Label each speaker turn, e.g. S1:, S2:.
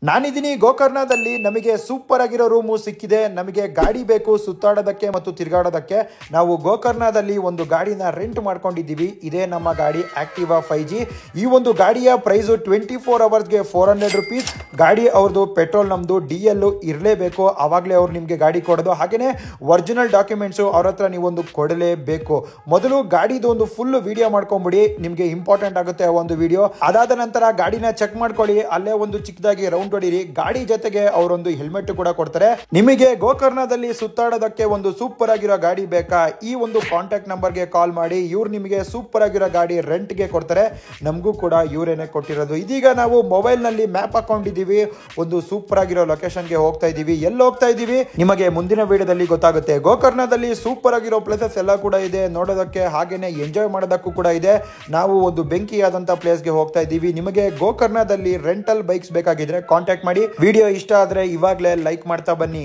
S1: ನಾನಿದ್ದೀನಿ ಗೋಕರ್ಣದಲ್ಲಿ. ನಮಗೆ ಸೂಪರ್ ಆಗಿರೋ ರೂಮು ಸಿಕ್ಕಿದೆ. ನಮಗೆ ಗಾಡಿ ಬೇಕು ಸುತ್ತಾಡೋದಕ್ಕೆ ಮತ್ತು ತಿರುಗಾಡೋದಕ್ಕೆ. ನಾವು ಗೋಕರ್ಣದಲ್ಲಿ ಒಂದು ಗಾಡಿನ ರೆಂಟ್ ಮಾಡ್ಕೊಂಡಿದ್ದೀವಿ. ಇದೇ ನಮ್ಮ ಗಾಡಿ ಆಕ್ಟಿವಾ 5G. ಈ ಒಂದು ಗಾಡಿಯ ಪ್ರೈಸು 24 ಅವರ್ಸ್ಗೆ 400 ರುಪೀಸ್. ಗಾಡಿ ಅವ್ರದ್ದು ಪೆಟ್ರೋಲ್, ನಮ್ಮದು DL ಇರಲೇಬೇಕು, ಆವಾಗಲೇ ಅವ್ರು ನಿಮಗೆ ಗಾಡಿ ಕೊಡೋದು. ಹಾಗೆಯೇ ಒರಿಜಿನಲ್ ಡಾಕ್ಯುಮೆಂಟ್ಸು ಅವ್ರ ಹತ್ರ ನೀವೊಂದು ಕೊಡಲೇಬೇಕು. ಮೊದಲು ಗಾಡಿದು ಒಂದು ಫುಲ್ ವಿಡಿಯೋ ಮಾಡ್ಕೊಂಬಿಡಿ, ನಿಮಗೆ ಇಂಪಾರ್ಟೆಂಟ್ ಆಗುತ್ತೆ ಆ ಒಂದು ವಿಡಿಯೋ. ಅದಾದ ನಂತರ ಗಾಡಿನ ಚೆಕ್ ಮಾಡ್ಕೊಳ್ಳಿ, ಅಲ್ಲೇ ಒಂದು ಚಿಕ್ಕದಾಗಿ ರೌಂಡ್ ಹೊಡೀರಿ. ಗಾಡಿ ಜೊತೆಗೆ ಅವರೊಂದು ಹೆಲ್ಮೆಟ್ ಕೂಡ ಕೊಡ್ತಾರೆ. ನಿಮಗೆ ಗೋಕರ್ಣದಲ್ಲಿ ಸುತ್ತಾಡೋದಕ್ಕೆ ಒಂದು ಸೂಪರ್ ಆಗಿರೋ ಗಾಡಿ ಬೇಕಾ? ಈ ಒಂದು ಕಾಂಟ್ಯಾಕ್ಟ್ ನಂಬರ್ಗೆ ಕಾಲ್ ಮಾಡಿ, ಇವ್ರು ನಿಮಗೆ ಸೂಪರ್ ಆಗಿರೋ ಗಾಡಿ ರೆಂಟ್ಗೆ ಕೊಡ್ತಾರೆ. ನಮಗೂ ಕೂಡ ಇವರೇನೆ ಕೊಟ್ಟಿರೋದು. ಇದೀಗ ನಾವು ಮೊಬೈಲ್ ನಲ್ಲಿ ಮ್ಯಾಪ್ ಹಾಕೊಂಡಿದ್ದೀವಿ, ಒಂದು ಸೂಪರ್ ಆಗಿರೋ ಲೊಕೇಶನ್ಗೆ ಹೋಗ್ತಾ ಇದ್ದೀವಿ. ಎಲ್ಲಿ ಹೋಗ್ತಾ ಇದ್ದೀವಿ ನಿಮಗೆ ಮುಂದಿನ ವಿಡಿಯೋದಲ್ಲಿ ಗೊತ್ತಾಗುತ್ತೆ. ಗೋಕರ್ಣದಲ್ಲಿ ಸೂಪರ್ ಆಗಿರೋ ಪ್ಲೇಸಸ್ ಎಲ್ಲ ಕೂಡ ಇದೆ ನೋಡೋದಕ್ಕೆ, ಹಾಗೇನೆ ಎಂಜಾಯ್ ಮಾಡೋದಕ್ಕೂ ಕೂಡ ಇದೆ. ನಾವು ಒಂದು ಬೆಂಕಿಯಾದಂತ ಪ್ಲೇಸ್ಗೆ ಹೋಗ್ತಾ ಇದ್ದೀವಿ. ನಿಮಗೆ ಗೋಕರ್ಣದಲ್ಲಿ ರೆಂಟಲ್ ಬೈಕ್ಸ್ ಬೇಕಾಗಿದ್ರೆ ಕಾಂಟ್ಯಾಕ್ಟ್ ಮಾಡಿ. ವಿಡಿಯೋ ಇಷ್ಟ ಆದ್ರೆ ಇವಾಗಲೇ ಲೈಕ್ ಮಾಡ್ತಾ ಬನ್ನಿ.